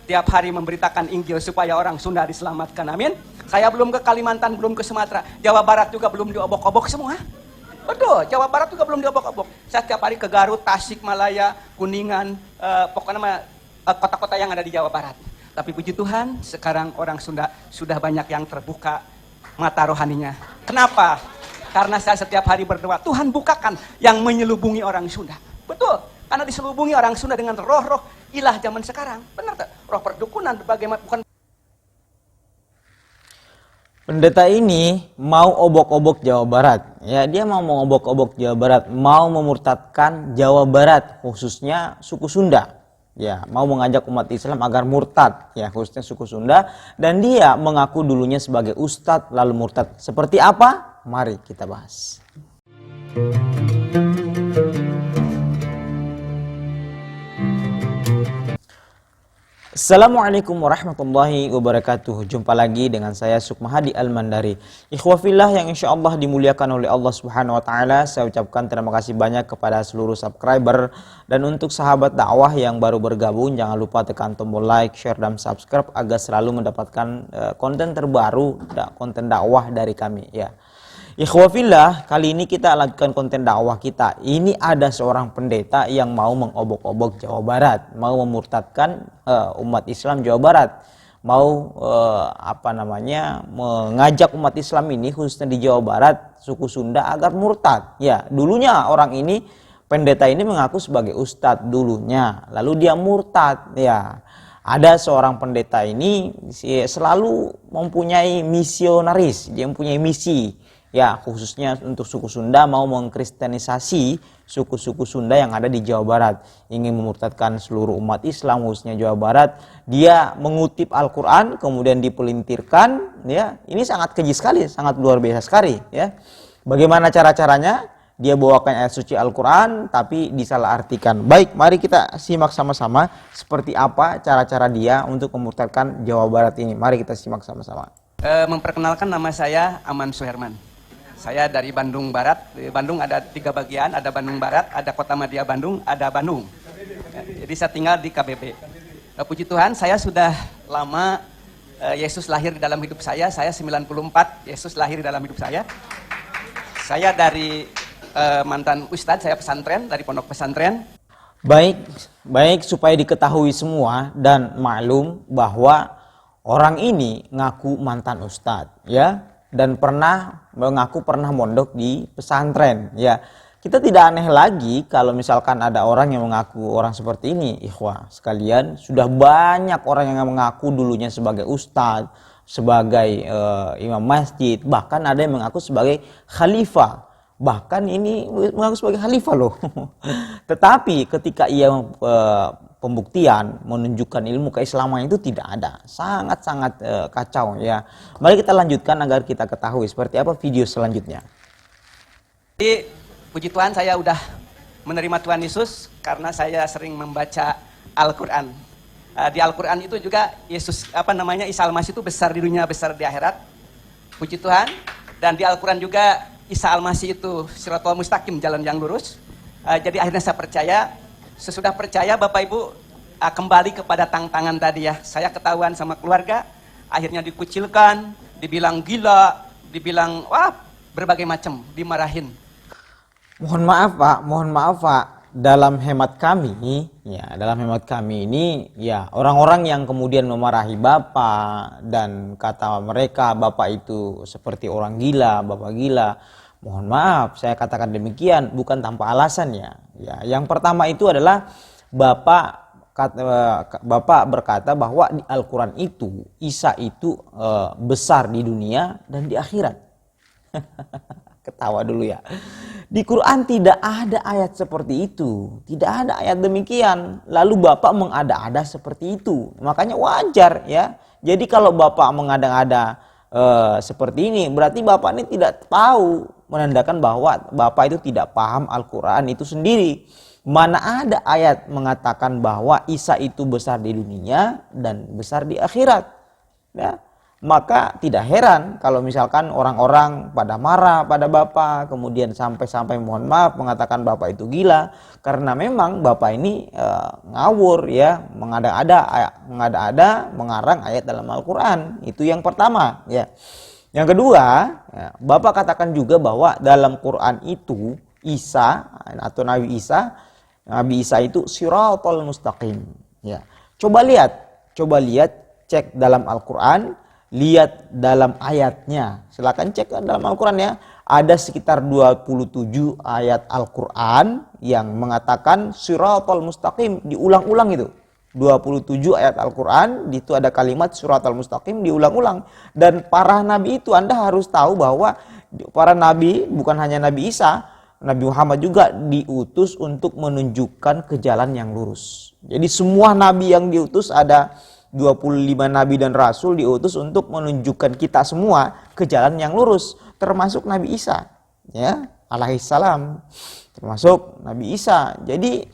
tiap hari memberitakan Injil supaya orang Sunda diselamatkan. Amin. Saya belum ke Kalimantan, belum ke Sumatera, Jawa Barat juga belum diobok-obok semua. Betul, Jawa Barat juga belum diobok-obok. Saya tiap hari ke Garut, Tasikmalaya, Kuningan, pokoknya kota-kota yang ada di Jawa Barat. Tapi puji Tuhan, sekarang orang Sunda sudah banyak yang terbuka mata rohaninya. Kenapa? Karena saya setiap hari berdoa, Tuhan bukakan yang menyelubungi orang Sunda. Betul, karena diselubungi orang Sunda dengan roh-roh ilah zaman sekarang. Benar tak? Roh perdukunan, bagaimana bukan. Pendeta ini mau obok-obok Jawa Barat. Ya, dia mau obok-obok Jawa Barat, mau memurtadkan Jawa Barat, khususnya suku Sunda. Ya, mau mengajak umat Islam agar murtad, ya, khususnya suku Sunda. Dan dia mengaku dulunya sebagai ustadz lalu murtad. Seperti apa? Mari kita bahas. Assalamualaikum warahmatullahi wabarakatuh. Jumpa lagi dengan saya Sukmahadi Al-Mandari. Ikhwafillah yang insya Allah dimuliakan oleh Allah Subhanahu Wa Taala. Saya ucapkan terima kasih banyak kepada seluruh subscriber. Dan untuk sahabat dakwah yang baru bergabung, jangan lupa tekan tombol like, share, dan subscribe agar selalu mendapatkan konten terbaru, konten dakwah dari kami. Ya. Ikhwafillah, kali ini kita lakukan konten dakwah kita. Ini ada seorang pendeta yang mau mengobok-obok Jawa Barat, mau memurtadkan umat Islam Jawa Barat, mau mengajak umat Islam ini khususnya di Jawa Barat, suku Sunda agar murtad. Ya, dulunya orang ini, pendeta ini mengaku sebagai ustadz dulunya, lalu dia murtad. Ya, ada seorang pendeta ini selalu mempunyai misionaris, dia mempunyai misi. Ya, khususnya untuk suku Sunda, mau mengkristenisasi suku-suku Sunda yang ada di Jawa Barat, ingin memurtadkan seluruh umat Islam khususnya Jawa Barat. Dia mengutip Al-Quran kemudian dipelintirkan. Ya, ini sangat keji sekali, sangat luar biasa sekali. Ya, bagaimana cara-caranya? Dia bawakan ayat suci Al-Quran tapi disalahartikan. Baik, mari kita simak sama-sama seperti apa cara-cara dia untuk memurtadkan Jawa Barat ini. Mari kita simak sama-sama. Memperkenalkan, nama saya Aman Suherman. Saya dari Bandung Barat. Di Bandung ada 3 bagian, ada Bandung Barat, ada Kota Madia Bandung, ada Bandung. Jadi saya tinggal di KBB. Puji Tuhan, saya sudah lama Yesus lahir di dalam hidup saya 94, Yesus lahir di dalam hidup saya. Saya dari mantan ustadz, saya pesantren, dari pondok pesantren. Baik supaya diketahui semua dan maklum bahwa orang ini ngaku mantan ustadz, ya, dan mengaku pernah mondok di pesantren. Ya, kita tidak aneh lagi kalau misalkan ada orang yang mengaku orang seperti ini. Ikhwah sekalian, sudah banyak orang yang mengaku dulunya sebagai ustadz, sebagai imam masjid, bahkan ada yang mengaku sebagai khalifah. Bahkan ini mengaku sebagai khalifah loh. Tetapi ketika ia pembuktian menunjukkan ilmu keislaman itu tidak ada, sangat-sangat kacau. Ya, mari kita lanjutkan agar kita ketahui seperti apa video selanjutnya. Jadi puji Tuhan, saya udah menerima Tuhan Yesus karena saya sering membaca Al-Quran. Di Al-Quran itu juga Yesus Isa Al-Masih itu besar di dunia, besar di akhirat. Puji Tuhan. Dan di Al-Quran juga Isa Al-Masih itu Shirathul Mustaqim, jalan yang lurus. Jadi akhirnya saya percaya. Sesudah percaya, Bapak Ibu, kembali kepada tantangan tadi ya. Saya ketahuan sama keluarga, akhirnya dikucilkan, dibilang gila, dibilang berbagai macam, dimarahin. Mohon maaf Pak, dalam hemat kami ini, ya, orang-orang yang kemudian memarahi Bapak dan kata mereka Bapak itu seperti orang gila, Bapak gila. Mohon maaf, saya katakan demikian bukan tanpa alasan ya. Ya, yang pertama itu adalah Bapak berkata bahwa di Al-Quran itu Isa itu besar di dunia dan di akhirat. Ketawa dulu ya. Di Quran tidak ada ayat seperti itu, tidak ada ayat demikian. Lalu Bapak mengada-ada seperti itu, makanya wajar ya. Jadi kalau Bapak mengada-ada seperti ini, berarti Bapak ini tidak tahu, menandakan bahwa Bapak itu tidak paham Al-Quran itu sendiri. Mana ada ayat mengatakan bahwa Isa itu besar di dunia dan besar di akhirat. Ya. Maka tidak heran kalau misalkan orang-orang pada marah pada Bapak, kemudian sampai-sampai mohon maaf mengatakan Bapak itu gila, karena memang Bapak ini ngawur ya, mengada-ada mengarang ayat dalam Al-Qur'an. Itu yang pertama ya. Yang kedua, ya, Bapak katakan juga bahwa dalam Quran itu Isa atau Nabi Isa itu siratal mustaqim ya. Coba lihat cek dalam Al-Qur'an, lihat dalam ayatnya. Silakan cek dalam Al-Qur'an ya. Ada sekitar 27 ayat Al-Qur'an yang mengatakan siratal mustaqim, diulang-ulang itu. 27 ayat Al-Qur'an itu ada kalimat siratal mustaqim diulang-ulang. Dan para nabi itu Anda harus tahu bahwa para nabi bukan hanya Nabi Isa, Nabi Muhammad juga diutus untuk menunjukkan ke jalan yang lurus. Jadi semua nabi yang diutus, ada 25 nabi dan rasul diutus untuk menunjukkan kita semua ke jalan yang lurus, termasuk Nabi Isa ya alaihissalam, termasuk Nabi Isa. Jadi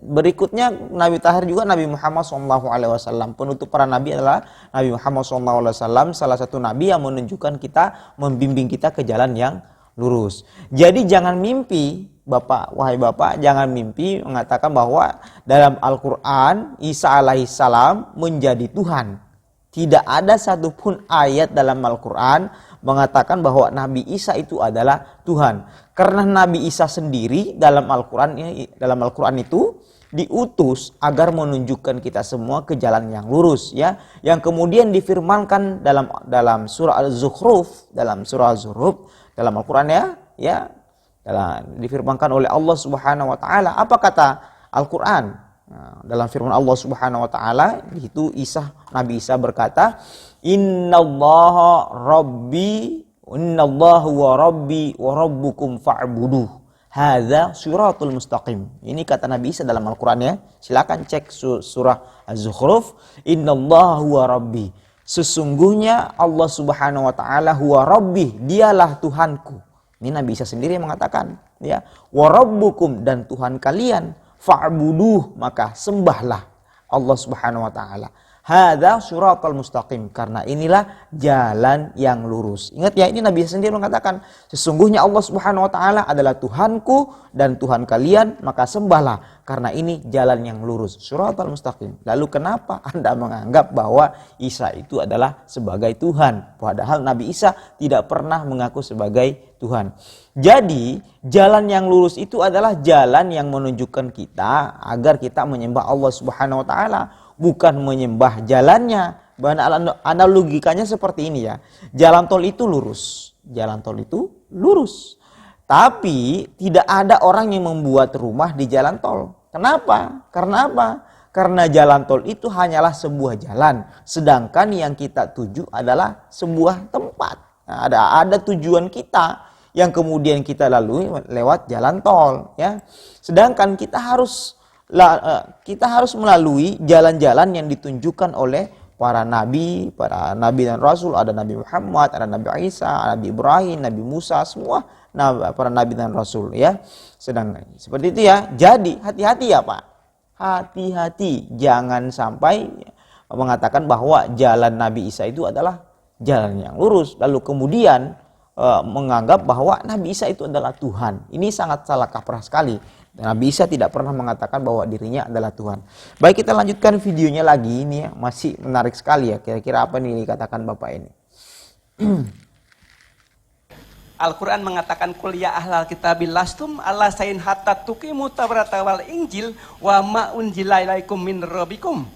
berikutnya Nabi Tahir juga Nabi Muhammad SAW. Penutup para nabi adalah Nabi Muhammad SAW, salah satu nabi yang menunjukkan kita, membimbing kita ke jalan yang lurus. Jadi jangan mimpi Bapak, wahai Bapak, jangan mimpi mengatakan bahwa dalam Al-Quran Isa alaihissalam menjadi Tuhan. Tidak ada satupun ayat dalam Al-Quran mengatakan bahwa Nabi Isa itu adalah Tuhan. Karena Nabi Isa sendiri dalam Al-Quran itu diutus agar menunjukkan kita semua ke jalan yang lurus ya. Yang kemudian difirmankan dalam surah Al-Zukhruf, dalam Al-Quran ya. Difirmankan oleh Allah Subhanahu wa taala. Apa kata Al-Qur'an? Dalam firman Allah Subhanahu wa taala itu Nabi Isa berkata, "Innallaha wa rabbi wa rabbukum fa'buduh. Hadza shiratul mustaqim." Ini kata Nabi Isa dalam Al-Qur'an ya. Silakan cek surah Az-Zukhruf, "Innallaha huwa rabbi." Sesungguhnya Allah Subhanahu wa taala huwa rabbi, dialah Tuhanku. Ini Nabi Isa sendiri yang mengatakan ya, wa rabbukum, dan Tuhan kalian, fa'buduh, maka sembahlah Allah Subhanahu wa taala. Hadza shiratal mustaqim, karena inilah jalan yang lurus. Ingat ya, ini Nabi sendiri mengatakan, sesungguhnya Allah Subhanahu wa taala adalah Tuhanku dan Tuhan kalian, maka sembahlah, karena ini jalan yang lurus, shiratal mustaqim. Lalu kenapa Anda menganggap bahwa Isa itu adalah sebagai Tuhan, padahal Nabi Isa tidak pernah mengaku sebagai Tuhan. Jadi jalan yang lurus itu adalah jalan yang menunjukkan kita agar kita menyembah Allah Subhanahu wa taala, bukan menyembah jalannya. Analogikannya seperti ini ya. Jalan tol itu lurus. Tapi tidak ada orang yang membuat rumah di jalan tol. Kenapa? Karena apa? Karena jalan tol itu hanyalah sebuah jalan, sedangkan yang kita tuju adalah sebuah tempat. Nah, ada tujuan kita yang kemudian kita lalui lewat jalan tol ya. Sedangkan kita harus melalui jalan-jalan yang ditunjukkan oleh para nabi dan rasul. Ada Nabi Muhammad, ada Nabi Isa, Nabi Ibrahim, Nabi Musa, semua para nabi dan rasul ya. Sedang seperti itu ya. Jadi hati-hati ya Pak. Hati-hati, jangan sampai mengatakan bahwa jalan Nabi Isa itu adalah jalan yang lurus, lalu kemudian menganggap bahwa Nabi Isa itu adalah Tuhan. Ini sangat salah kaprah sekali. Nabi Isa tidak pernah mengatakan bahwa dirinya adalah Tuhan. Baik, kita lanjutkan videonya lagi. Ini ya, masih menarik sekali ya. Kira-kira apa nih dikatakan Bapak ini? Al-Quran mengatakan, "Qul ya ahlal kitabil lastum ala sayin hatta tuqimu taurata wal injil wa ma unzila ilaikum min rabbikum."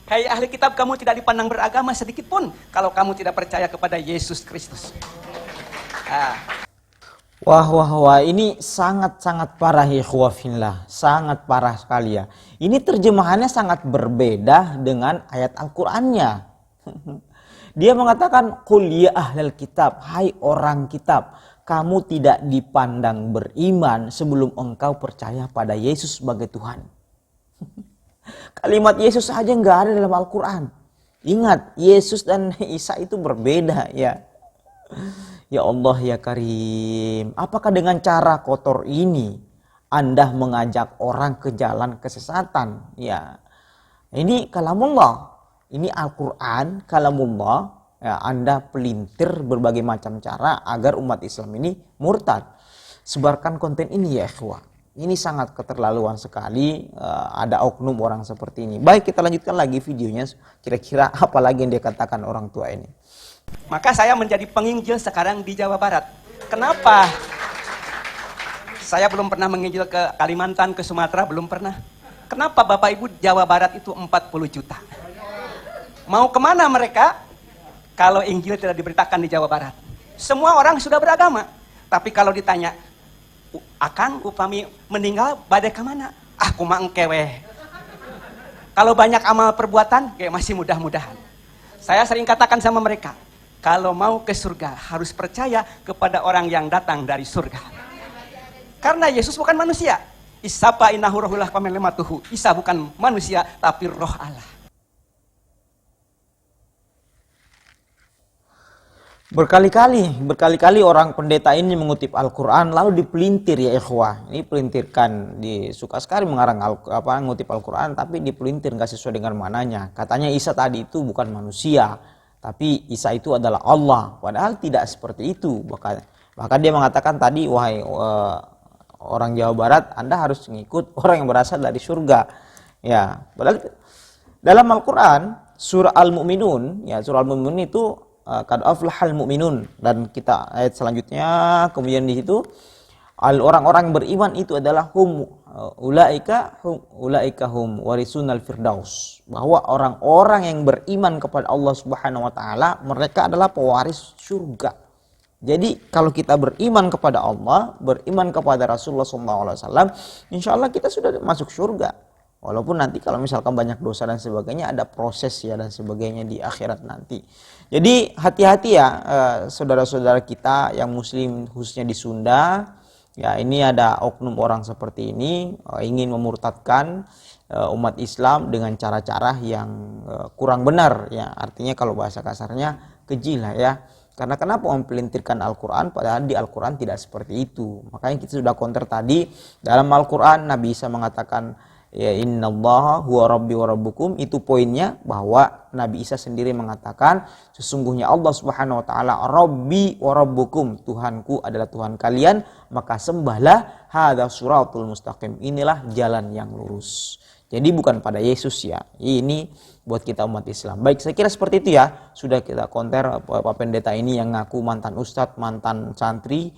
Hai ahli kitab, kamu tidak dipandang beragama sedikit pun kalau kamu tidak percaya kepada Yesus Kristus. Wah, ini sangat-sangat parah ikhwafillah, sangat parah sekali ya. Ini terjemahannya sangat berbeda dengan ayat Al-Qur'annya. Dia mengatakan, "Qul ya ahlal kitab, hai orang kitab, kamu tidak dipandang beriman sebelum engkau percaya pada Yesus sebagai Tuhan." Kalimat Yesus saja nggak ada dalam Al-Quran. Ingat, Yesus dan Isa itu berbeda ya. Ya Allah ya Karim, apakah dengan cara kotor ini Anda mengajak orang ke jalan kesesatan? Ya, ini kalamullah. Ini Al-Quran, kalamullah, ya, Anda pelintir berbagai macam cara agar umat Islam ini murtad. Sebarkan konten ini ya ikhwah. Ini sangat keterlaluan sekali, ada oknum orang seperti ini. Baik, kita lanjutkan lagi videonya. Kira-kira apa lagi yang dia katakan orang tua ini. Maka saya menjadi penginjil sekarang di Jawa Barat. Kenapa? Saya belum pernah menginjil ke Kalimantan, ke Sumatera, belum pernah. Kenapa Bapak Ibu Jawa Barat itu 40 juta? Mau kemana mereka kalau Injil tidak diberitakan di Jawa Barat? Semua orang sudah beragama. Tapi kalau ditanya, Akang upami meninggal badai ke mana? Aku mah engkewe. Kalau banyak amal perbuatan, kayak masih mudah-mudahan. Saya sering katakan sama mereka, kalau mau ke surga harus percaya kepada orang yang datang dari surga. Karena Yesus bukan manusia. Isapa innahu rohullah pamelematuhu. Isa bukan manusia tapi roh Allah. Berkali-kali orang pendeta ini mengutip Al-Quran lalu dipelintir ya ikhwah. Ini pelintirkan, suka sekali ngutip Al-Quran tapi dipelintir nggak sesuai dengan mananya. Katanya Isa tadi itu bukan manusia, tapi Isa itu adalah Allah. Padahal tidak seperti itu. Bahkan dia mengatakan tadi, wahai orang Jawa Barat, Anda harus mengikut orang yang berasal dari surga. Ya, padahal dalam Al-Quran surah Al-Mu'minun, ya surah Al-Mu'minun itu qad aflahal mu'minun, dan kita ayat selanjutnya kemudian di situ orang-orang beriman itu adalah ulaika hum warisunal firdaus, bahwa orang-orang yang beriman kepada Allah Subhanahu wa taala mereka adalah pewaris surga. Jadi kalau kita beriman kepada Allah, beriman kepada Rasulullah SAW, insya Allah kita sudah masuk surga. Walaupun nanti kalau misalkan banyak dosa dan sebagainya ada proses ya dan sebagainya di akhirat nanti. Jadi hati-hati ya saudara-saudara kita yang muslim khususnya di Sunda. Ya ini ada oknum orang seperti ini ingin memurtadkan umat Islam dengan cara-cara yang kurang benar ya. Artinya kalau bahasa kasarnya keji lah ya. Karena kenapa mempelintirkan Al-Quran padahal di Al-Quran tidak seperti itu. Makanya kita sudah counter tadi dalam Al-Quran Nabi Isa mengatakan ya innallaha huwa rabbi wa rabbukum, itu poinnya bahwa Nabi Isa sendiri mengatakan sesungguhnya Allah Subhanahu wa taala rabbi wa rabbukum, Tuhanku adalah Tuhan kalian, maka sembahlah hadza siratul mustaqim, inilah jalan yang lurus. Jadi bukan pada Yesus ya. Ini buat kita umat Islam. Baik, saya kira seperti itu ya. Sudah kita counter Pak Pendeta ini yang ngaku mantan ustadz, mantan santri.